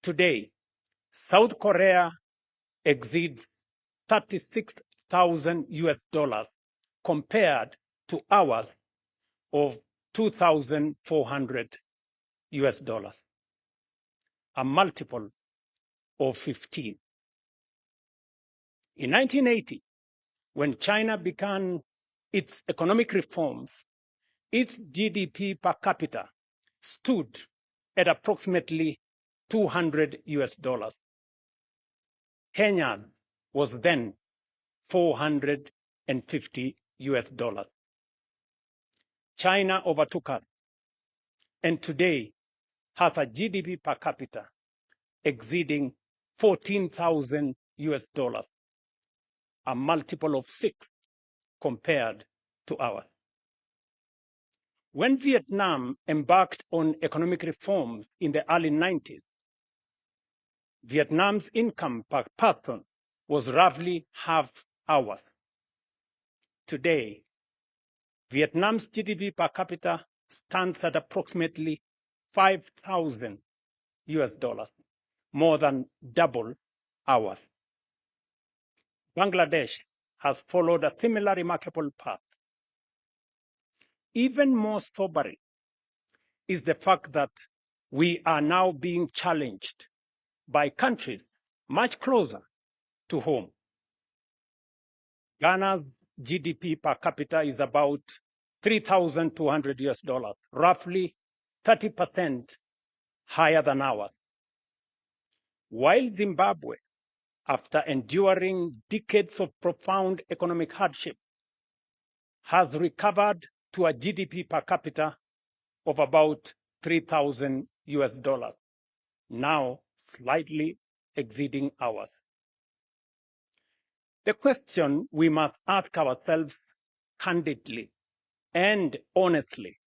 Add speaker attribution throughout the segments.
Speaker 1: Today, South Korea exceeds 36,000 US dollars compared to ours of 2,400 US dollars, a multiple of 15. In 1980, when China began its economic reforms, its GDP per capita stood at approximately 200 US dollars. Kenya's was then 450 US dollars. China overtook us, and today has a GDP per capita exceeding 14,000 US dollars, a multiple of 6 compared to ours. When Vietnam embarked on economic reforms in the early 90s, Vietnam's income per person was roughly half ours. Today, Vietnam's GDP per capita stands at approximately 5,000 US dollars, more than double ours. Bangladesh has followed a similar remarkable path. Even more sobering is the fact that we are now being challenged by countries much closer to home. Ghana's GDP per capita is about 3,200 US dollars, roughly 30% higher than ours. While Zimbabwe, after enduring decades of profound economic hardship, has recovered to a GDP per capita of about 3,000 US dollars, now slightly exceeding ours. The question we must ask ourselves candidly and honestly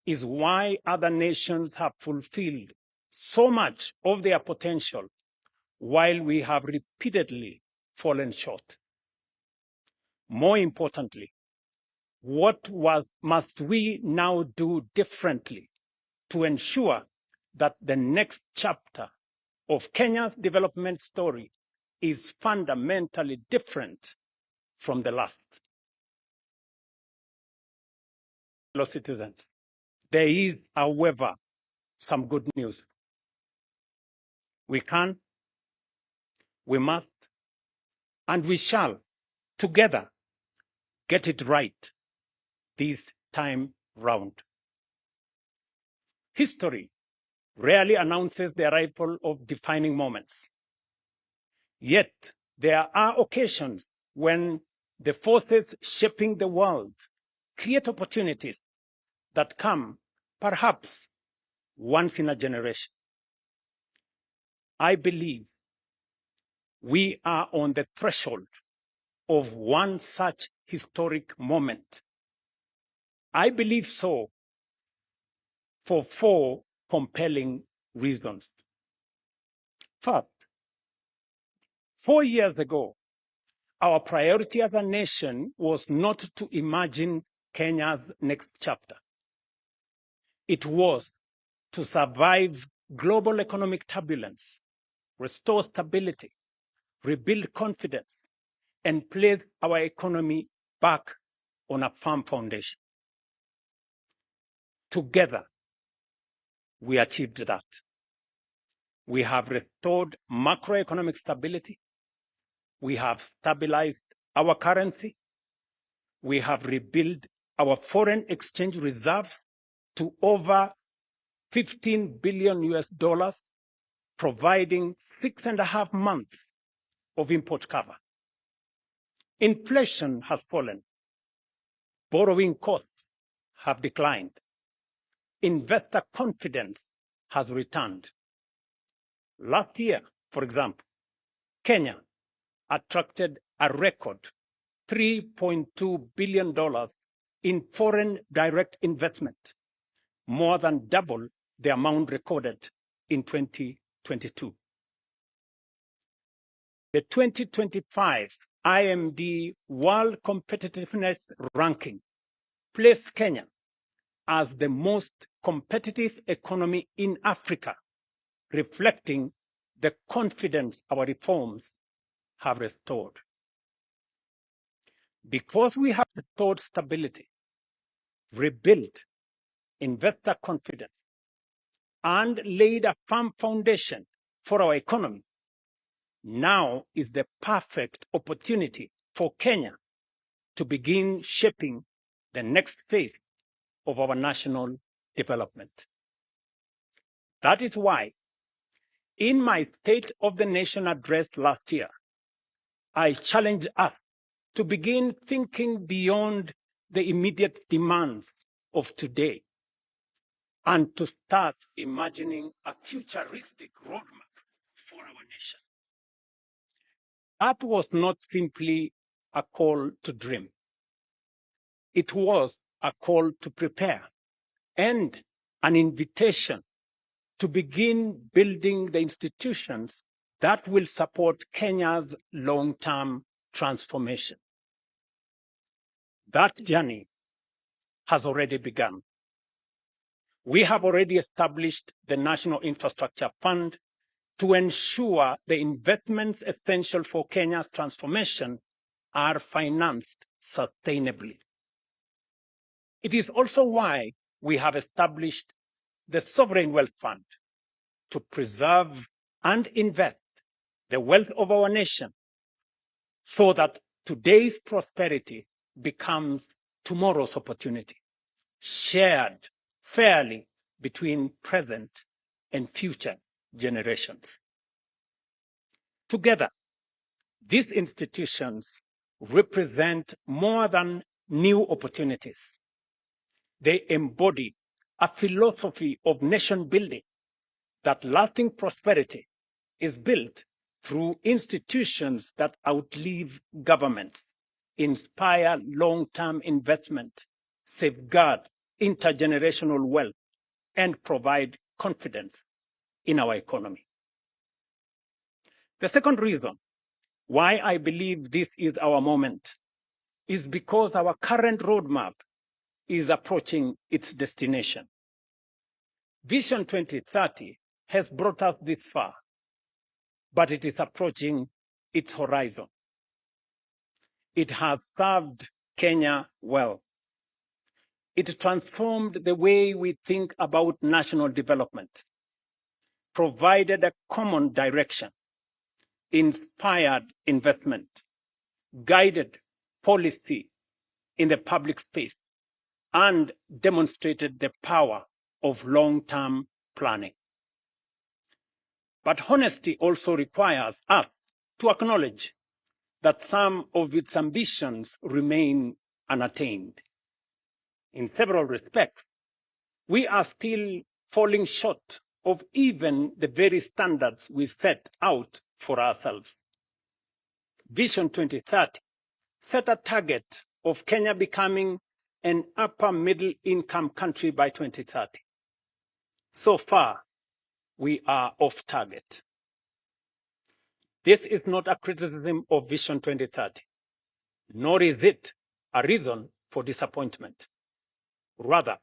Speaker 1: is why other nations have fulfilled so much of their potential while we have repeatedly fallen short. More importantly, what must we now do differently to ensure that the next chapter of Kenya's development story is fundamentally different from the last? Fellow citizens, there is, however, some good news. We can, we must, and we shall together get it right this time round. History rarely announces the arrival of defining moments. Yet there are occasions when the forces shaping the world create opportunities that come perhaps once in a generation. I believe we are on the threshold of one such historic moment. I believe so for 4 compelling reasons. First, 4 years ago, our priority as a nation was not to imagine Kenya's next chapter. It was to survive global economic turbulence, restore stability, rebuild confidence, and place our economy back on a firm foundation. Together, we achieved that. We have restored macroeconomic stability. We have stabilized our currency. We have rebuilt our foreign exchange reserves to over 15 billion US dollars, providing 6.5 months of import cover. Inflation has fallen. Borrowing costs have declined. Investor confidence has returned. Last year, for example, Kenya attracted a record $3.2 billion in foreign direct investment, more than double the amount recorded in 2022. The 2025 IMD World Competitiveness Ranking placed Kenya as the most competitive economy in Africa, reflecting the confidence our reforms have restored. Because we have restored stability, rebuilt investor confidence, and laid a firm foundation for our economy, now is the perfect opportunity for Kenya to begin shaping the next phase of our national development. That is why, in my State of the Nation address last year, I challenged us to begin thinking beyond the immediate demands of today and to start imagining a futuristic roadmap for our nation. That was not simply a call to dream. It was a call to prepare and an invitation to begin building the institutions that will support Kenya's long-term transformation. That journey has already begun. We have already established the National Infrastructure Fund to ensure the investments essential for Kenya's transformation are financed sustainably. It is also why we have established the Sovereign Wealth Fund to preserve and invest the wealth of our nation so that today's prosperity becomes tomorrow's opportunity, shared fairly between present and future generations. Together, these institutions represent more than new opportunities. They embody a philosophy of nation building that lasting prosperity is built through institutions that outlive governments, inspire long-term investment, safeguard intergenerational wealth, and provide confidence in our economy. The second reason why I believe this is our moment is because our current roadmap is approaching its destination. Vision 2030 has brought us this far, but it is approaching its horizon. It has served Kenya well. It transformed the way we think about national development, provided a common direction, inspired investment, guided policy in the public space, and demonstrated the power of long-term planning. But honesty also requires us to acknowledge that some of its ambitions remain unattained. In several respects, we are still falling short of even the very standards we set out for ourselves. Vision 2030 set a target of Kenya becoming an upper middle income country by 2030. So far, we are off target. This is not a criticism of Vision 2030, nor is it a reason for disappointment. Rather,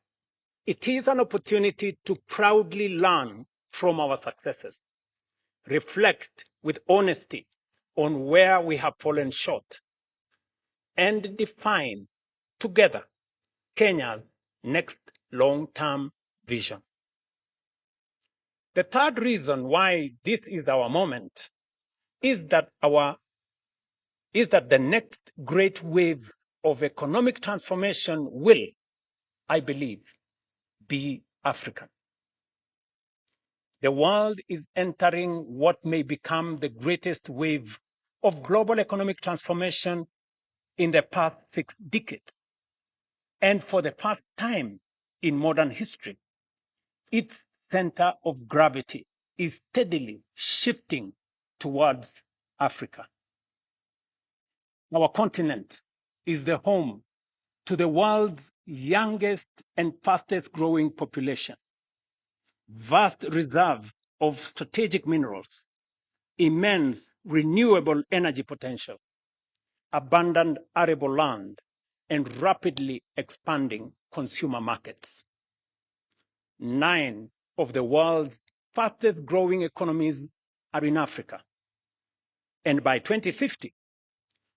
Speaker 1: it is an opportunity to proudly learn from our successes, reflect with honesty on where we have fallen short, and define together Kenya's next long-term vision. The third reason why this is our moment is that the next great wave of economic transformation will, I believe, be African. The world is entering what may become the greatest wave of global economic transformation in the past 6 decades. And for the first time in modern history, its center of gravity is steadily shifting towards Africa. Our continent is the home to the world's youngest and fastest growing population, vast reserves of strategic minerals, immense renewable energy potential, abundant arable land, and rapidly expanding consumer markets. 9 of the world's fastest growing economies are in Africa. And by 2050,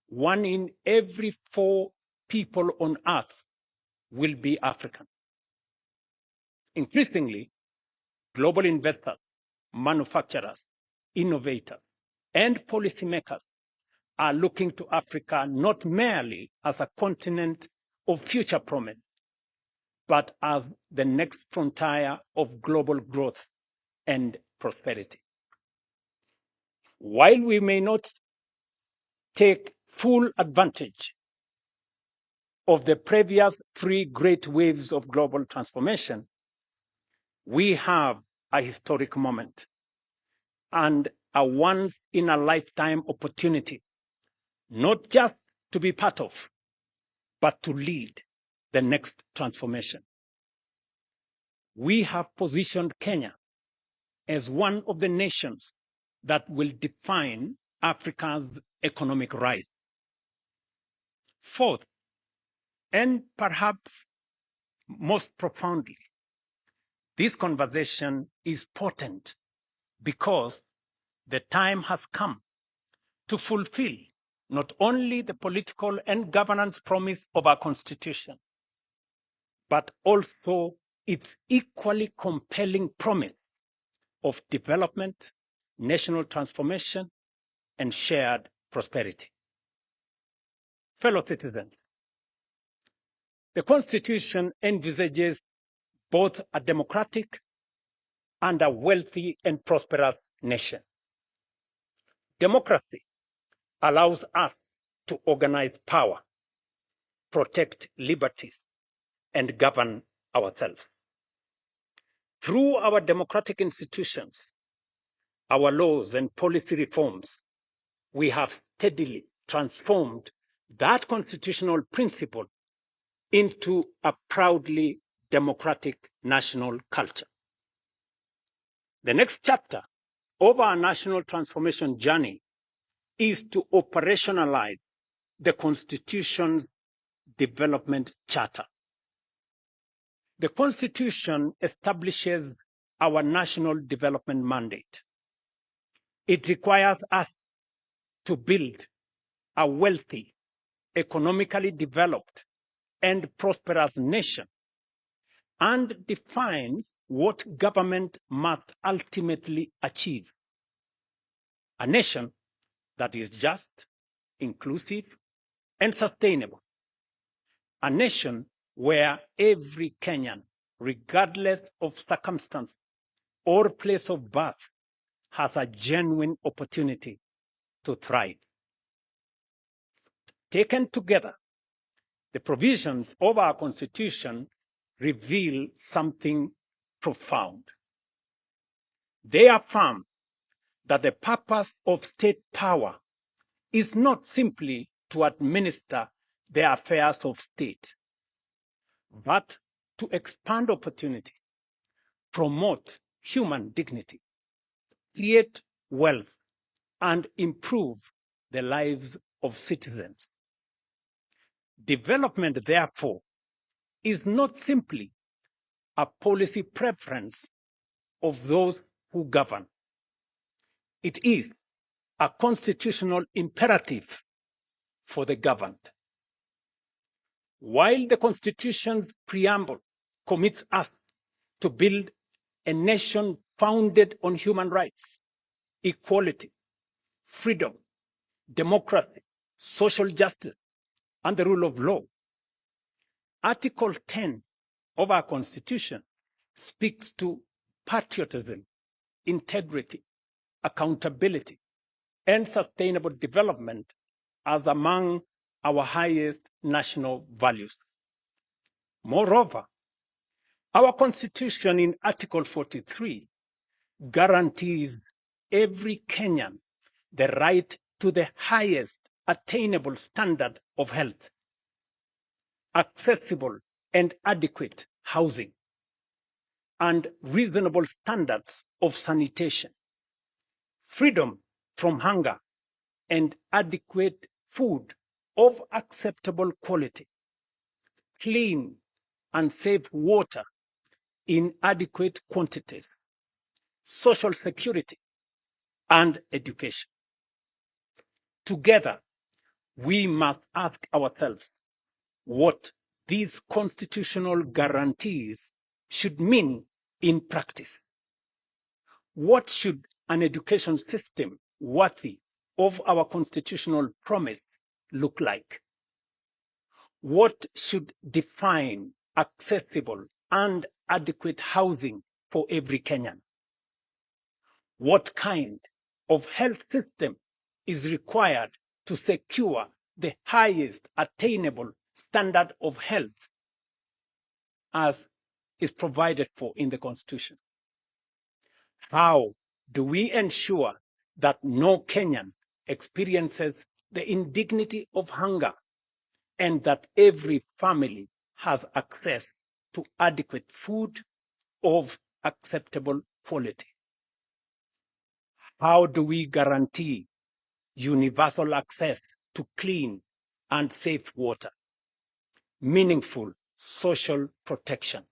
Speaker 1: 1 in every 4 people on Earth will be African. Increasingly, global investors, manufacturers, innovators, and policymakers are looking to Africa not merely as a continent of future promise, but as the next frontier of global growth and prosperity. While we may not take full advantage of the previous 3 great waves of global transformation, we have a historic moment and a once-in-a-lifetime opportunity, not just to be part of, but to lead the next transformation. We have positioned Kenya as one of the nations that will define Africa's economic rise. Fourth, and perhaps most profoundly, this conversation is potent because the time has come to fulfill not only the political and governance promise of our Constitution, but also its equally compelling promise of development, national transformation, and shared prosperity. Fellow citizens, the Constitution envisages both a democratic and a wealthy and prosperous nation. Democracy allows us to organize power, protect liberties, and govern ourselves. Through our democratic institutions, our laws and policy reforms, we have steadily transformed that constitutional principle into a proudly democratic national culture. The next chapter of our national transformation journey is to operationalize the Constitution's development charter. The Constitution establishes our national development mandate. It requires us to build a wealthy, economically developed, and prosperous nation, and defines what government must ultimately achieve. A nation that is just, inclusive, and sustainable. A nation where every Kenyan, regardless of circumstance or place of birth, has a genuine opportunity to thrive. Taken together, the provisions of our Constitution reveal something profound. They affirm that the purpose of state power is not simply to administer the affairs of state, but to expand opportunity, promote human dignity, create wealth, and improve the lives of citizens. Development, therefore, is not simply a policy preference of those who govern. It is a constitutional imperative for the governed. While the Constitution's preamble commits us to build a nation founded on human rights, equality, freedom, democracy, social justice, and the rule of law, Article 10 of our Constitution speaks to patriotism, integrity, accountability, and sustainable development as among our highest national values. Moreover, our Constitution in Article 43 guarantees every Kenyan the right to the highest attainable standard of health, accessible and adequate housing, and reasonable standards of sanitation, freedom from hunger, and adequate food of acceptable quality, clean and safe water in adequate quantities, social security, and education. Together, we must ask ourselves what these constitutional guarantees should mean in practice. What should an education system worthy of our constitutional promise look like? What should define accessible and adequate housing for every Kenyan? What kind of health system is required to secure the highest attainable standard of health as is provided for in the Constitution? How do we ensure that no Kenyan experiences the indignity of hunger and that every family has access to adequate food of acceptable quality? How do we guarantee universal access to clean and safe water, meaningful social protection,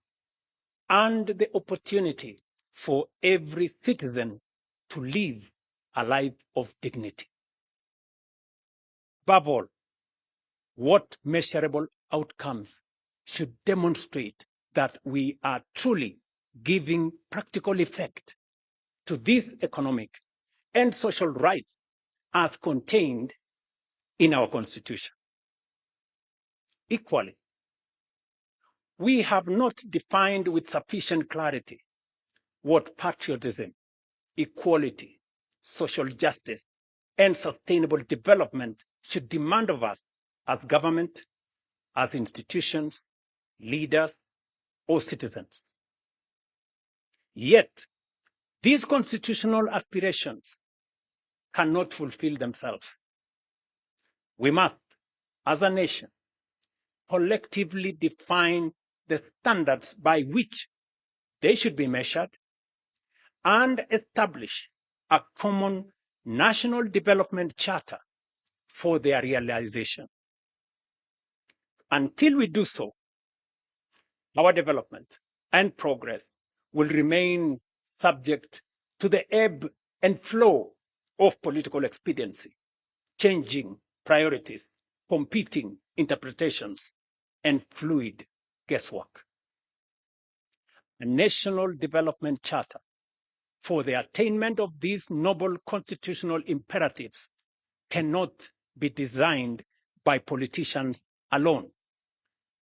Speaker 1: and the opportunity for every citizen to live a life of dignity? Above all, what measurable outcomes should demonstrate that we are truly giving practical effect to these economic and social rights as contained in our Constitution? Equally, we have not defined with sufficient clarity what patriotism, equality, social justice, and sustainable development should demand of us as government, as institutions, leaders, or citizens. Yet, these constitutional aspirations cannot fulfill themselves. We must, as a nation, collectively define the standards by which they should be measured and establish a common national development charter for their realization. Until we do so, our development and progress will remain subject to the ebb and flow of political expediency, changing priorities, competing interpretations, and fluid guesswork. A national development charter for the attainment of these noble constitutional imperatives cannot be designed by politicians alone,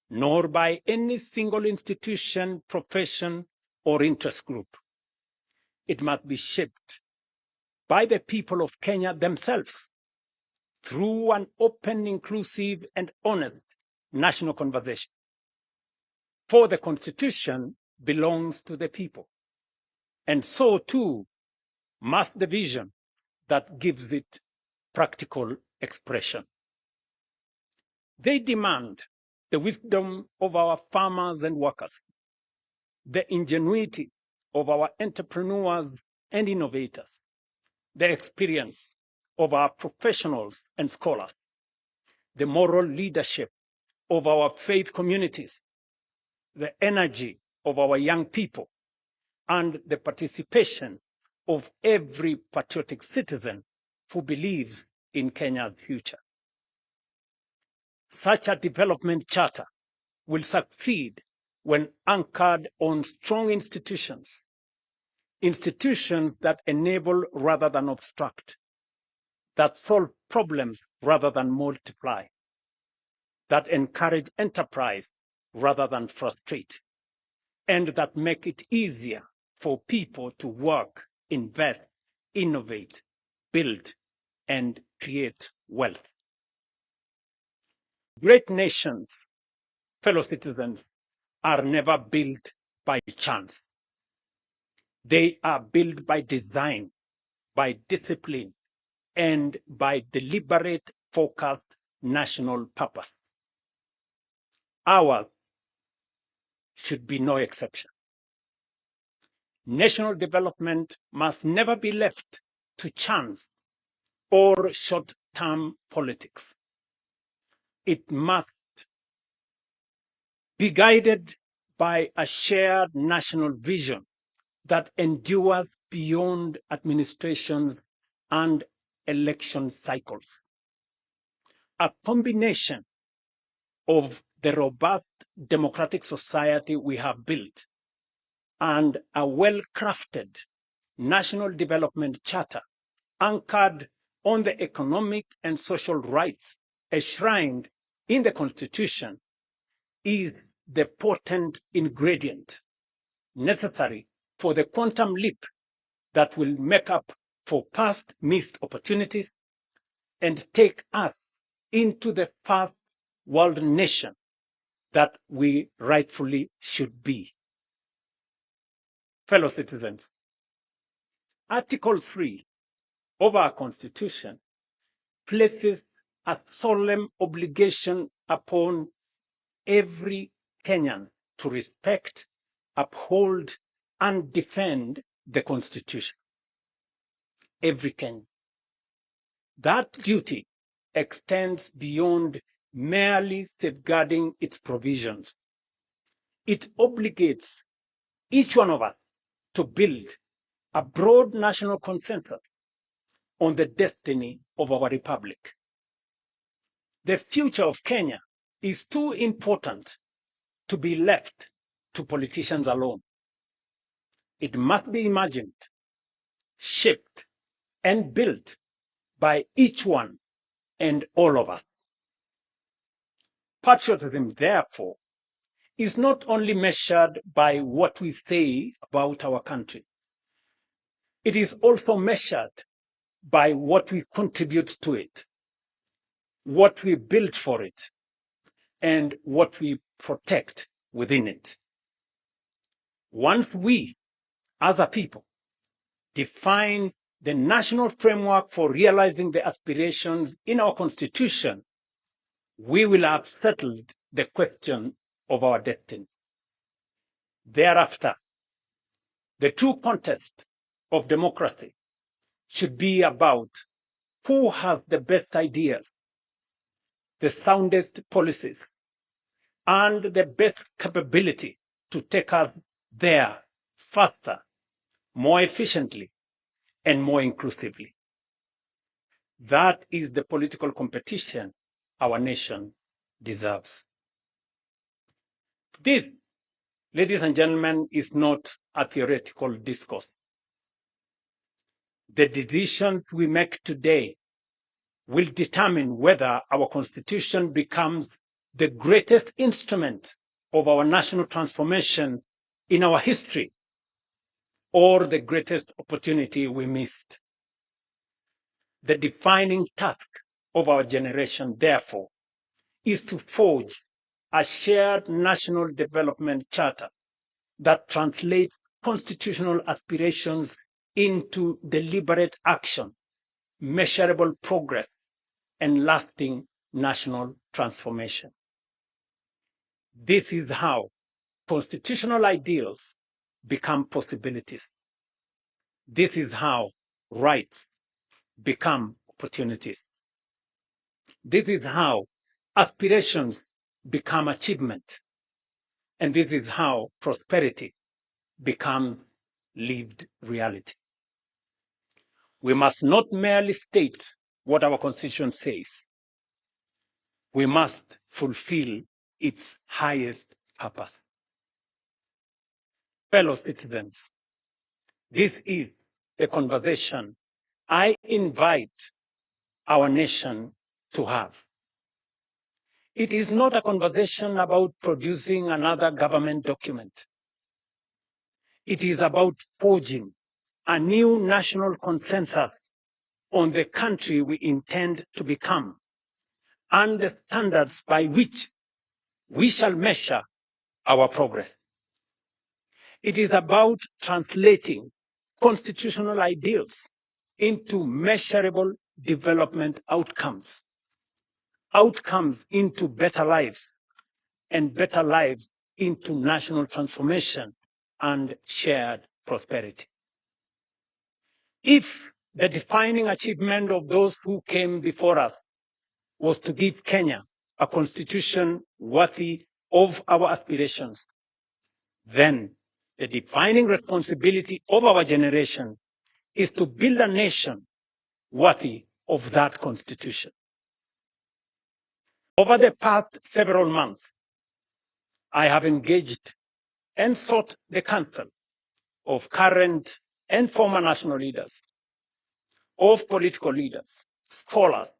Speaker 1: nor by any single institution, profession, or interest group. It must be shaped by the people of Kenya themselves through an open, inclusive, and honest national conversation. For the Constitution belongs to the people, and so too must the vision that gives it practical expression. They demand the wisdom of our farmers and workers, the ingenuity of our entrepreneurs and innovators, the experience of our professionals and scholars, the moral leadership of our faith communities, the energy of our young people, and the participation of every patriotic citizen who believes in Kenya's future. Such a development charter will succeed when anchored on strong institutions, institutions that enable rather than obstruct, that solve problems rather than multiply, that encourage enterprise rather than frustrate, and that make it easier for people to work, invest, innovate, build, and create wealth. Great nations, fellow citizens, are never built by chance. They are built by design, by discipline, and by deliberate, focused national purpose. Ours should be no exception. National development must never be left to chance or short-term politics. It must be guided by a shared national vision that endures beyond administrations and election cycles. A combination of the robust democratic society we have built and a well-crafted national development charter anchored on the economic and social rights enshrined in the Constitution is the potent ingredient necessary for the quantum leap that will make up for past missed opportunities and take us into the first world nation that we rightfully should be. Fellow citizens, Article 3 of our Constitution places a solemn obligation upon every Kenyan to respect, uphold, and defend the Constitution. Every Kenyan. That duty extends beyond merely safeguarding its provisions. It obligates each one of us to build a broad national consensus on the destiny of our republic. The future of Kenya is too important to be left to politicians alone. It must be imagined, shaped, and built by each one and all of us. Patriotism, therefore, is not only measured by what we say about our country. It is also measured by what we contribute to it, what we build for it, and what we protect within it. Once we, as a people, define the national framework for realizing the aspirations in our Constitution, we will have settled the question of our destiny. Thereafter, the true contest of democracy should be about who has the best ideas, the soundest policies, and the best capability to take us there faster, more efficiently, and more inclusively. That is the political competition our nation deserves. This, ladies and gentlemen, is not a theoretical discourse. The decisions we make today will determine whether our Constitution becomes the greatest instrument of our national transformation in our history or the greatest opportunity we missed. The defining task of our generation, therefore, is to forge a shared national development charter that translates constitutional aspirations into deliberate action, measurable progress, and lasting national transformation. This is how constitutional ideals become possibilities. This is how rights become opportunities. This is how aspirations become achievement. And this is how prosperity becomes lived reality. We must not merely state what our Constitution says. We must fulfill its highest purpose. Fellow citizens, this is the conversation I invite our nation to have. It is not a conversation about producing another government document. It is about forging a new national consensus on the country we intend to become and the standards by which we shall measure our progress. It is about translating constitutional ideals into measurable development outcomes, outcomes into better lives, and better lives into national transformation and shared prosperity. If the defining achievement of those who came before us was to give Kenya a constitution worthy of our aspirations, then the defining responsibility of our generation is to build a nation worthy of that constitution. Over the past several months, I have engaged and sought the counsel of current and former national leaders, of political leaders, scholars,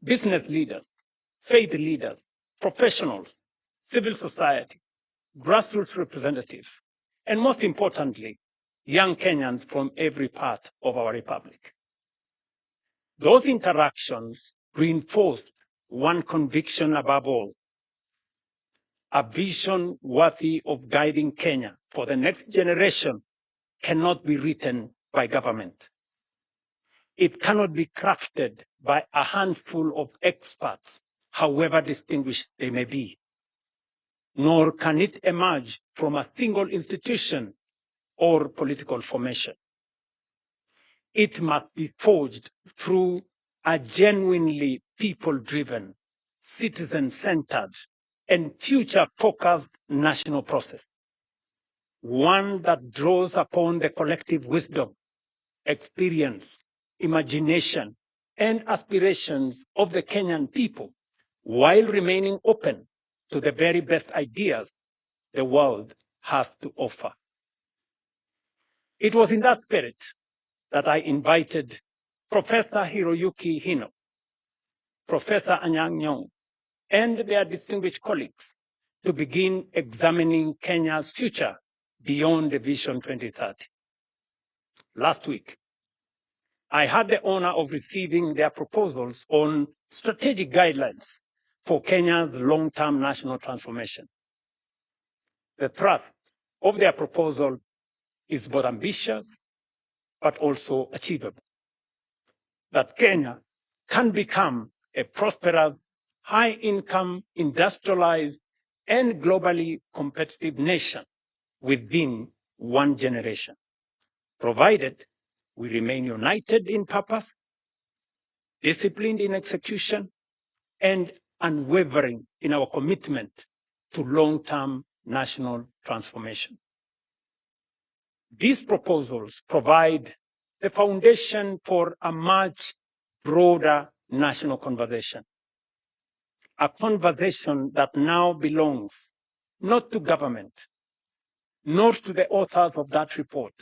Speaker 1: business leaders, faith leaders, professionals, civil society, grassroots representatives, and most importantly, young Kenyans from every part of our republic. Those interactions reinforced one conviction above all: a vision worthy of guiding Kenya for the next generation cannot be written by government. It cannot be crafted by a handful of experts, however distinguished they may be. Nor can it emerge from a single institution or political formation. It must be forged through a genuinely people-driven, citizen-centered, and future-focused national process. One that draws upon the collective wisdom, experience, imagination, and aspirations of the Kenyan people, while remaining open to the very best ideas the world has to offer. It was in that spirit that I invited Professor Hiroyuki Hino, Professor Anyang' Nyong'o, and their distinguished colleagues to begin examining Kenya's future beyond the Vision 2030. Last week, I had the honor of receiving their proposals on strategic guidelines for Kenya's long-term national transformation. The thrust of their proposal is both ambitious but also achievable. That Kenya can become a prosperous, high-income, industrialized, and globally competitive nation within one generation, provided we remain united in purpose, disciplined in execution, and unwavering in our commitment to long-term national transformation. These proposals provide the foundation for a much broader national conversation, a conversation that now belongs not to government, nor to the authors of that report,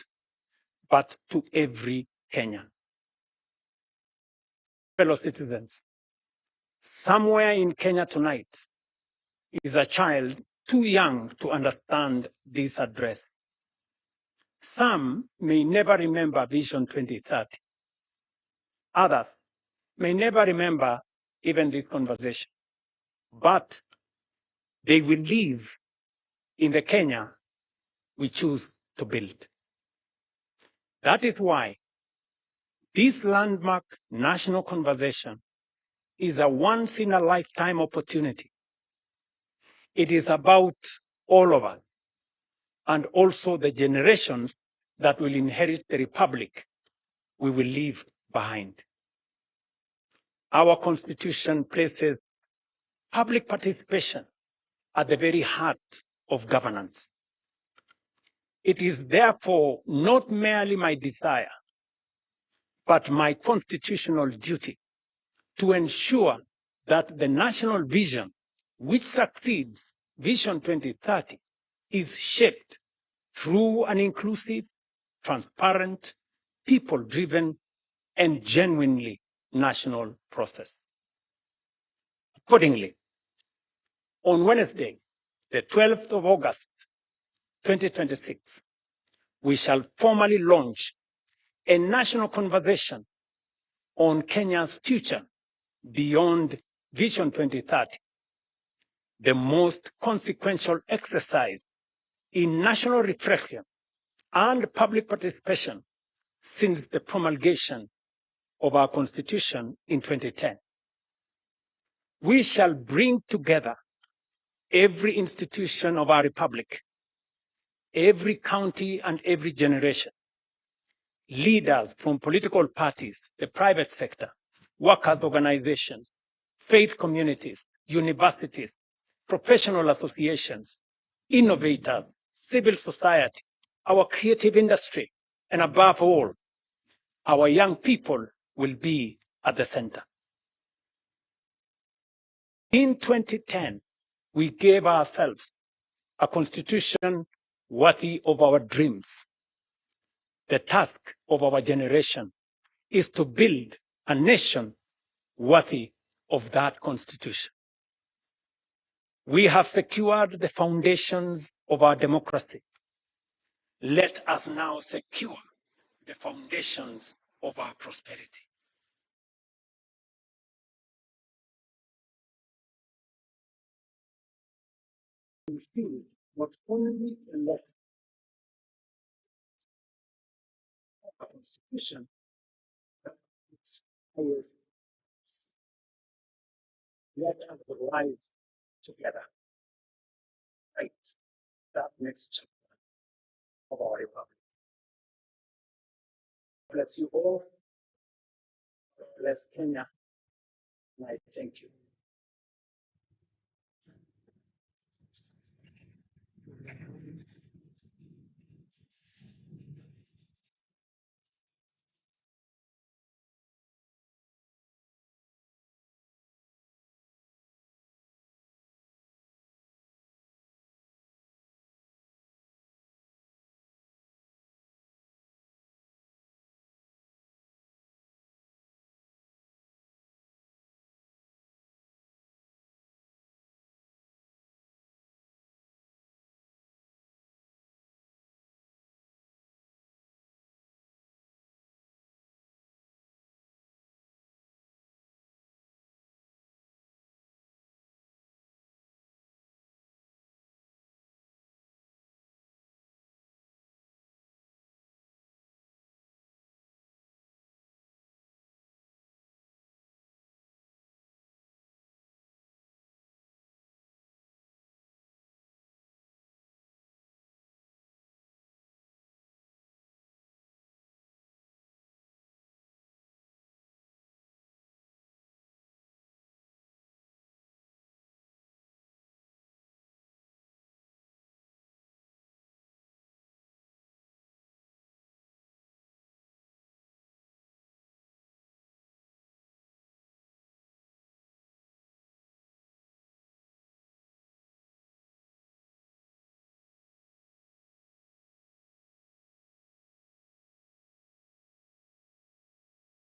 Speaker 1: but to every Kenyan. Fellow citizens, somewhere in Kenya tonight is a child too young to understand this address. Some may never remember Vision 2030. Others may never remember even this conversation, but they will live in the Kenya we choose to build. That is why this landmark national conversation is a once-in-a-lifetime opportunity. It is about all of us, and also the generations that will inherit the republic we will leave behind. Our Constitution places public participation at the very heart of governance. It is therefore not merely my desire, but my constitutional duty to ensure that the national vision, which succeeds Vision 2030, is shaped through an inclusive, transparent, people-driven, and genuinely national process. Accordingly, on Wednesday, the 12th of August, 2026, we shall formally launch a national conversation on Kenya's future beyond Vision 2030, the most consequential exercise in national reflection and public participation since the promulgation of our Constitution in 2010. We shall bring together every institution of our republic, every county and every generation, leaders from political parties, the private sector, workers' organizations, faith communities, universities, professional associations, innovators, civil society, our creative industry, and above all, our young people will be at the center. In 2010, we gave ourselves a constitution worthy of our dreams. The task of our generation is to build a nation worthy of that constitution. We have secured the foundations of our democracy. Let us now secure the foundations of our prosperity. We feel not only the left of our constitution, but its highest. Let us rise together, right? That next chapter of our republic. Bless you all. Bless Kenya. And I thank you.